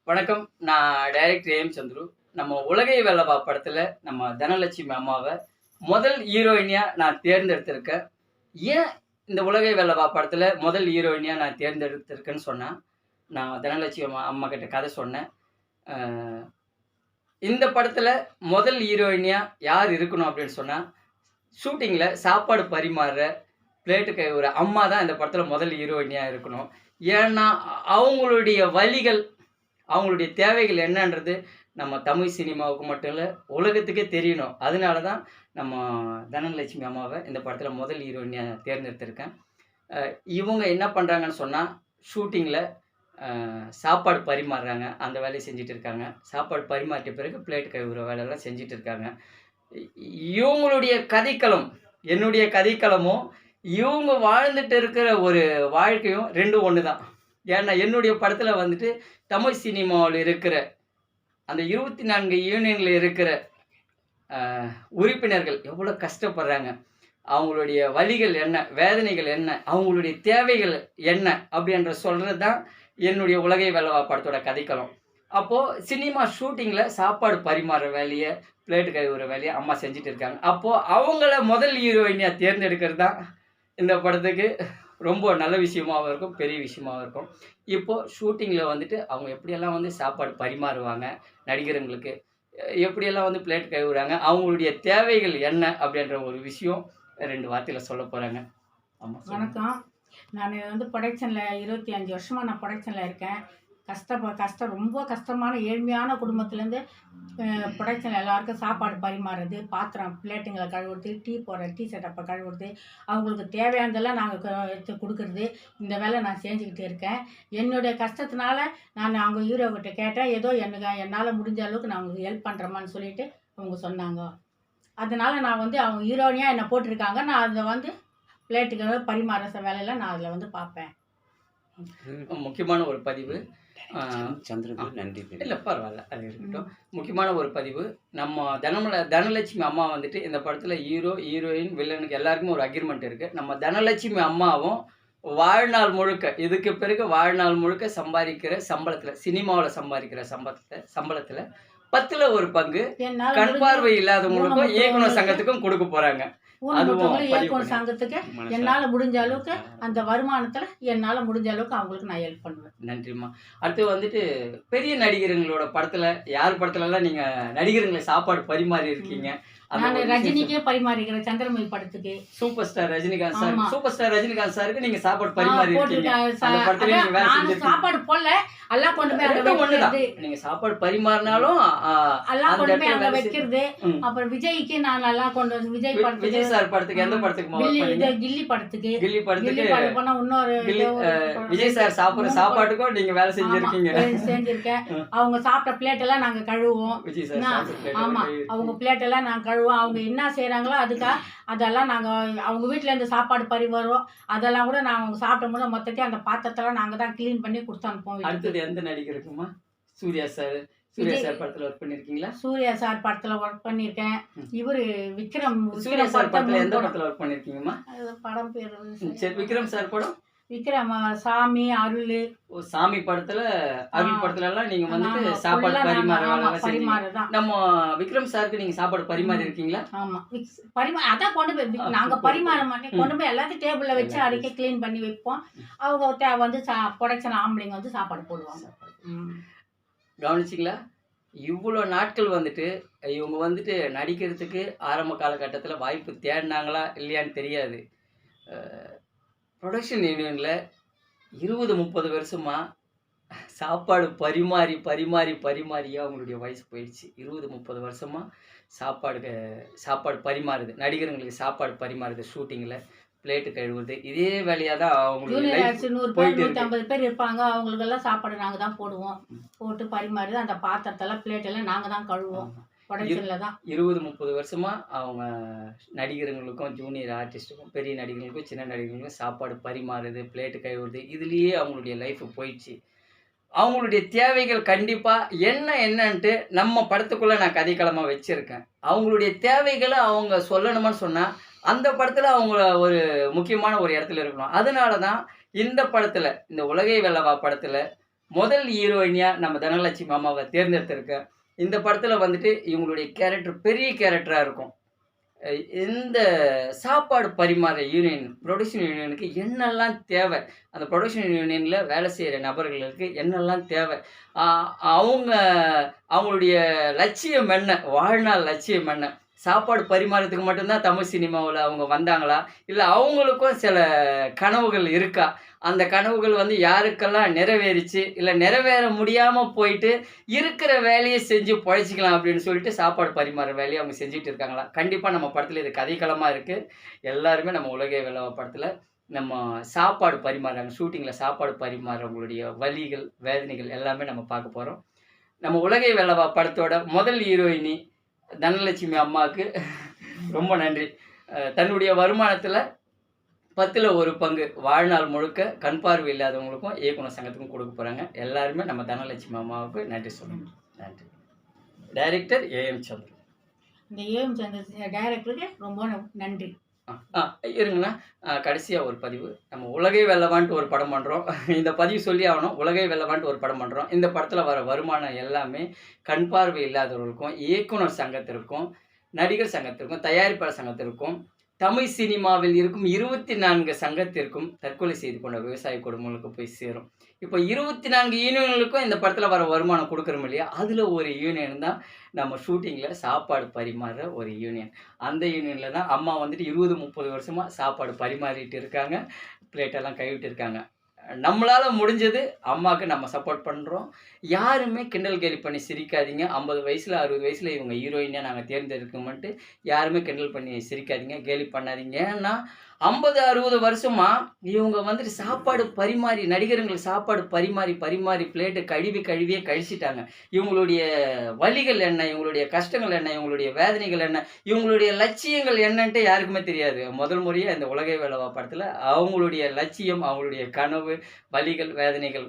வணக்கம். நான் director AM Chandru. நம்ம உலகை வெல்லவா படத்துல நம்ம தனலட்சுமி அம்மாவ முதல் ஹீரோயினியா நான் தேர்ந்தெடுத்திருக்கேன். ஏன் இந்த உலகை வெல்லவா படத்துல முதல் ஹீரோயினியா நான் தேர்ந்தெடுத்திருக்கேன்னு சொன்னா, நான் தனலட்சுமி அம்மா கிட்ட கதை சொன்னேன். அ இந்த படத்துல முதல் ஹீரோயினியா யார் இருக்கணும் அப்படின்னு சொன்னா, ஷூட்டிங்ல சாப்பாடு பரிமாறுற, பிளேட்டு கழுவுற அம்மா தான் இந்த படத்துல முதல் ஹீரோயினியா இருக்கணும். ஏன்னா, அவங்களுடைய வலிகள், அவங்களுடைய தேவைகள் என்னன்றது நம்ம தமிழ் சினிமாவுக்கு மட்டும் இல்ல, உலகத்துக்கே தெரியணும். அதனால தான் நம்ம தனலட்சுமி அம்மாவ இந்த படத்துல முதல் ஹீரோயினியா தேர்ந்தெடுத்திருக்கேன். அ இவங்க என்ன பண்றாங்கன்னு சொன்னா, ஷூட்டிங்ல அ சாப்பாடு பரிமாறுறாங்க. அந்த வேலைய செஞ்சுட்டு இருக்காங்க. சாப்பாடு பரிமாறிட்ட பிறகு பிளேட் கழுவுற வேலைலாம் செஞ்சுட்டு இருக்காங்க. இ இவங்களுடைய கதைக்களம், என்னுடைய கதைக்களமும், இவங்க வாழ்ந்துட்டு இருக்கிற ஒரு வாழ்க்கையும் 2ம் ஒண்ணு தான். ஏன்னா, என்னுடைய படத்துல வந்துட்டு தமிழ் சினிமாவுல இருக்கிற அந்த 24 யூனியன்ல இருக்கிற அ உறுப்பினர்கள் எவ்வளோ கஷ்டப்படுறாங்க. அவங்களுடைய வலிகள் என்ன? வேதனைகள் என்ன? அவங்களுடைய தேவைகள் என்ன? அப்படின்ற சொல்றது தான் என்னுடைய உலகை வெல்லவா படத்தோட கதைக்களம். அப்போ சினிமா ஷூட்டிங்ல சாப்பாடு பரிமாறுற வேலைய, பிளேட் கழுவுற வேலைய அம்மா செஞ்சுட்டு இருக்காங்க. அப்போ அவங்கள முதல் ஹீரோயினியா தேர்ந்தெடுக்கிறது தான் இந்த படத்துக்கு ரொம்ப நல்ல விஷயமாவும் இருக்கும், பெரிய விஷயமாவும் இருக்கும். இப்போ ஷூட்டிங்ல வந்துட்டு அவங்க எப்படியெல்லாம் வந்து சாப்பாடு பரிமாறுவாங்க நடிகருங்களுக்கு, எப்படியெல்லாம் வந்து பிளேட் கழுவுறாங்க, அவங்களுடைய தேவைகள் என்ன அப்படின்ற ஒரு விஷயம் 2 வார்த்தையில சொல்லப் போறேங்க. ஆமா சொல்லுங்க. வணக்கம். நான் புரொடக்ஷன்ல 25 வருஷமா நான் புரொடக்ஷன்ல இருக்கேன். கஷ்டம் ரொம்ப கஷ்டமான ஏழ்மையான குடும்பத்துலேருந்து புரொடக்ஷன்ல எல்லாருக்கும் சாப்பாடு பரிமாறுறது, பாத்திரம் பிளேட்டுங்கள கழுவுறது, டீ போடுற டீ செட்டப்ப கழுவுறது, அவங்களுக்கு தேவையானதெல்லாம் நாங்க எடுத்து குடுக்குறது, இந்த வேலை நான் செஞ்சுக்கிட்டு இருக்கேன். என்னுடைய கஷ்டத்தினால நான் அவங்க ஹீரோ கிட்ட கேட்டேன். ஏதோ என்னால முடிஞ்ச அளவுக்கு நான் அவங்களுக்கு ஹெல்ப் பண்ணுறேம்மான்னு சொல்லிட்டு அவங்க சொன்னாங்க. அதனால நான் அவங்க ஹீரோயினியா என்ன போட்டிருக்காங்க. நான் அதில பிளேட்டுக்கு பரிமாற வேலையெல்லாம் நான் அதில் பார்ப்பேன். முக்கியமான ஒரு பதிவு. ஆ சந்திரனுக்கு ஆ நன்றி இல்ல தெரிவிக்கிறேன். பரவால்ல. அது இருக்கட்டும். முக்கியமான ஒரு பதிவு. நம்ம தனலட்சுமி அம்மா வந்துட்டு இந்த படத்துல ஹீரோ, ஹீரோயின், வில்லனுக்கு எல்லாருக்குமே ஒரு அக்ரீமெண்ட் இருக்கு. நம்ம தனலட்சுமி அம்மாவும் வாழ்நாள் முழுக்க, இதுக்கு பிறகு வாழ்நாள் முழுக்க சம்பாதிக்கிற சம்பளத்துல, சினிமாவுல சம்பாதிக்கிற சம்பளத்துல 10ல ஒரு பங்கு என்னால கண் முடிஞ்ச பார்வை இல்லாதவங்களுக்கும், இயக்குனர் ஊனமுற்றவங்களுக்கு சங்கத்துக்கும் குடுக்க போறாங்க. அதுவும் ஊனமுற்றவங்களுக்கு பதிவு இயக்குனர் பண்ணி சங்கத்துக்கு மனசார என்னால முடிஞ்ச அளவுக்கு அந்த வருமானத்துல என்னால முடிஞ்ச அளவுக்கு அவங்களுக்கு நான் ஹெல்ப் பண்ணுவேன். நன்றிம்மா. அடுத்து வந்துட்டு பெரிய நடிகருங்களோட படத்துல, யார் படத்துலலாம் நீங்க நடிகருங்கள சாப்பாடு பரிமாறி ம். இருக்கீங்க? அந்த நான் ஒரு விஷயம் ரஜினிக்கே பரிமாறிக்கிறேன் சந்திரமுகி படத்துக்கு. சூப்பர் ஸ்டார் ரஜினிகாந்த் சார் ஆமா. சூப்பர் ஸ்டார் ரஜினிகாந்த் சாருக்கு நீங்க சாப்பாடு பரிமாறி இருக்கீங்க. போட்டிருக்கேன். அந்த படத்துலயே அதான் நீங்க வேலை நானும் செஞ்சிருக்கீங்க. சாப்பாடு போடல. எல்லாம் கொண்டு போய் அங்க 2ம் ஒண்ணுதான். வைக்கிறது. நீங்க சாப்பாடு பரிமாறினாலும் எல்லாம் அந்த கொண்டு போய் இடத்துல அங்க வேலை செய்ய வைக்கிறது. ம். அப்புறம் விஜய்க்கு நான் எல்லாம் கொண்டு வந்து விஜய் படத்துக்கு விஜய் சார் படத்துக்கு எந்த படத்துக்குமா ஒர்க் பண்ணீங்க? கில்லி படத்துக்கு. கில்லி கில்லி படத்துக்கு படம் போனா இன்னொரு கில்லி ஏதோ விஜய் சார் சாப்பிடுற 3 சாப்பாட்டுக்கும் நீங்க வேலை ஆமா. செஞ்சிருக்கீங்க. செஞ்சிருக்கேன். அவங்க சாப்பிட்ட பிளேட் எல்லாம் நாங்க கழுவுவோம். விஜய் சார் நான் சாப்பிடுற ஆமா. plate அவங்க பிளேட் எல்லாம் நான் கழுவுவோம். அவங்க என்ன செய்றாங்களோ அதெல்லாம் நாங்க அவங்க வீட்ல இருந்து சாப்பாடு பரிமாறுவோம். அதெல்லாம் கூட நாங்க அவங்க சாப்பிடும்போது மொத்தத்தையும் அந்த பாத்திரத்தெல்லாம் நாங்க தான் கிளீன் பண்ணி குடுத்து அனுப்புவோம் வீட்டுக்கு. அடுத்தது எந்த நடிகருக்குமா? சூர்யா சார். சூர்யா விஜய் சார் படத்துல ஒர்க் பண்ணிருக்கீங்களா? சூர்யா சார் படத்துல ஒர்க் பண்ணியிருக்கேன். ம். இவரு விக்ரம் சூர்யா விக்ரம் சார் படத்துல படத்துல 3 எந்த படம். படத்துல ஒர்க் பண்ணிருக்கீங்கம்மா? அது படம் பேரு சரி, விக்ரம் சார் படம்? விக்ரம் சாமி, அருளு. ஓ, சாமி படத்துல, அருள் படத்துல எல்லாம் நீங்க வந்துட்டு நாங்க சாப்பாடு ஃபுல்லா பரிமாற ஆமா வேலை செஞ்சீங்க. பரிமாறதான். நம்ம விக்ரம் சாருக்கு நீங்க சாப்பாடு பரிமாறி இருக்கீங்களா? ஆமா. அதான் கொண்டு போய் நாங்க பரிமாற மாட்டோம். கொண்டு போய் எல்லாத்தையும் டேபிள்ல வச்சு அடிக்க கிளீன் பண்ணி வைப்போம். அவங்க புரொடக்ஷன் ஆம்பளைங்க சாப்பாடு போடுவாங்க. ம். கவனிச்சிங்களா? இவ்வளோ நாட்கள் வந்துட்டு இவங்க வந்துட்டு நடிக்கிறதுக்கு ஆரம்ப காலகட்டத்துல வாய்ப்பு தேடினாங்களா இல்லையான்னு தெரியாது. ப்ரொடக்ஷன் யூனியன்ல 20, 30 வருஷமா சாப்பாடு பரிமாறியே அவங்களுடைய வயசு போயிடுச்சு. 20, 30 வருஷமா சாப்பாடு பரிமாறுது. நடிகர்களுக்கு சாப்பாடு பரிமாறுது ஷூட்டிங்ல. பிளேட்டு கழுவுறது. இதே வேலையா தான் அவங்களுடைய ஜூனியர் லைஃப் ஆர்டிஸ்ட் 100 பேர், போயிட்டு இருக்கு. 150 பேர் இருப்பாங்க. அவங்களுக்கெல்லாம் சாப்பாடு நாங்க தான் போடுவோம். போட்டு பரிமாறி அந்த பாத்திரத்தெல்லாம் பிளேட் எல்லாம் நாங்க தான் கழுவுவோம். ஆமா. புரொடக்ஷன்ல தான். 20, 30 வருஷமா அவங்க நடிகர்களுக்கும், ஜூனியர் ஆர்டிஸ்ட்டுக்கும், பெரிய நடிகர்களுக்கும், சின்ன நடிகர்களுக்கும் சாப்பாடு பரிமாறுறது, பிளேட்டு கழுவுறது, இதுலயே அவங்களுடைய லைஃப் போயிடுச்சு. அவங்களுடைய தேவைகள் கண்டிப்பா என்னன்ட்டு நம்ம படத்துக்குள்ள நான் கதைக்களமா வச்சிருக்கேன். அவங்களுடைய தேவைகள அவங்க சொல்லணுமான்னு சொன்னா, அந்த படத்துல அவங்க ஒரு முக்கியமான ஒரு இடத்துல இருக்கணும். அதனால தான் இந்த படத்துல, இந்த உலகை வெல்லவா படத்துல முதல் ஹீரோயினியா நம்ம தனலட்சுமி அம்மாவை தேர்ந்தெடுத்திருக்கேன். இந்த படத்துல வந்துட்டு இவங்களுடைய கேரக்டர் பெரிய கேரக்டரா இருக்கும். இந்த சாப்பாடு பரிமாற யூனியன், புரொடக்ஷன் யூனியனுக்கு என்னெல்லாம் தேவை? அந்த புரொடக்ஷன் யூனியன்ல வேலை செய்ற நபர்களுக்கு என்னெல்லாம் தேவை? அ அவங்க அவங்களுடைய லட்சியம் என்ன? வாழ்நாள் லட்சியம் என்ன? சாப்பாடு பரிமாறதுக்கு மட்டும் தான் தமிழ் சினிமாவுல அவங்க வந்தாங்களா? இல்ல அவங்களுக்கும் சில கனவுகள் இருக்கா? அந்த கனவுகள் வந்து யாருக்கெல்லாம் நிறைவேறிச்சு? இல்ல நிறைவேற முடியாம போயிட்டு, இருக்கிற வேலைய செஞ்சு பொழைச்சுக்கலாம் அப்படின்னு சொல்லிட்டு சாப்பாடு பரிமாற வேலைய அவங்க செஞ்சுட்டு இருக்காங்களா? கண்டிப்பா நம்ம படத்துல இது கதைக்களமா இருக்கு. எல்லாருமே நம்ம உலகை வெல்லவா படத்துல நம்ம சாப்பாடு பரிமாறுறாங்க. ஷூட்டிங்ல சாப்பாடு பரிமாறுறவங்களுடைய வலிகள், வேதனைகள் எல்லாமே நம்ம பார்க்க போறோம். நம்ம உலகை வெல்லவா படத்தோட முதல் ஹீரோயினி தனலட்சுமி அம்மாவுக்கு ரொம்ப நன்றி. தன்னுடைய வருமானத்துல 10ல 1 பங்கு வாழ்நாள் முழுக்க கண் பார்வை இல்லாதவங்களுக்கும் இயக்குனர் சங்கத்துக்கும் கொடுக்க போறாங்க. எல்லாருமே நம்ம தனலட்சுமி அம்மாவுக்கு நன்றி சொல்லணும். நன்றி. Director AM Chandru. இந்த ஏஎம் சந்திர டைரக்டருக்கு ரொம்ப நன்றி. இருங்கண்ணா. கடைசியா ஒரு பதிவு. நம்ம உலகை வெல்லவான்ட்டு ஒரு படம் பண்றோம். இந்த பதிவு சொல்லி ஆகணும். உலகை வெல்லவான்ட்டு ஒரு படம் பண்றோம். இந்த படத்துல வர வருமானம் எல்லாமே கண் பார்வை இல்லாதவர்களுக்கும், இயக்குனர் சங்கத்திற்கும், நடிகர் சங்கத்திற்கும், தயாரிப்பாளர் சங்கத்திற்கும், தமிழ் சினிமாவில் இருக்கும் 24 சங்கத்திற்கும் தற்கொலை செய்து கொண்ட விவசாய குடும்பங்களுக்கு போய் சேரும். இப்போ 24 யூனியன்களுக்கும் இந்த படத்துல வர வருமானம் குடுக்குறோம் இல்லையா? அதுல ஒரு யூனியன் தான் நம்ம ஷூட்டிங்ல சாப்பாடு பரிமாறுற ஒரு யூனியன். அந்த யூனியன்ல தான் அம்மா வந்துட்டு 20, 30 வருஷமா சாப்பாடு பரிமாறிட்டு இருக்காங்க. பிளேட்டெல்லாம் கழுவிட்டு இருக்காங்க. நம்மளால முடிஞ்சது அம்மாக்கு நம்ம சப்போர்ட் பண்றோம். யாருமே கிண்டல் கேலி பண்ணி சிரிக்காதீங்க. 50 வயசுல, 60 வயசுல இவங்க ஹீரோயினா நாங்க தேர்ந்தெடுக்கோம்ன்ட்டு யாருமே கிண்டல் பண்ணி சிரிக்காதீங்க, கேலி பண்ணாதீங்க. ஏன்னா 50, 60 வருஷமா இவங்க வந்துட்டு சாப்பாடு பரிமாறி நடிகர்களுக்கு சாப்பாடு பரிமாறி பிளேட்ட கழுவியே கழிச்சிட்டாங்க. இவங்களுடைய வலிகள் என்ன? இவங்களுடைய கஷ்டங்கள் என்ன? இவங்களுடைய வேதனைகள் என்ன? இவங்களுடைய லட்சியங்கள் என்னன்ட்டு யாருக்குமே தெரியாது. முதல் முறையா இந்த உலகை வேலவா படத்துல அவங்களுடைய லட்சியம், அவங்களுடைய கனவு, வலிகள், வேதனைகள்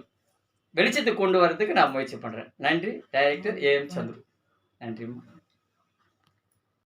வெளிச்சத்துக்கு கொண்டு வரதுக்கு நான் முயற்சி பண்றேன். நன்றி. Director AM Chandru. நன்றிம்மா.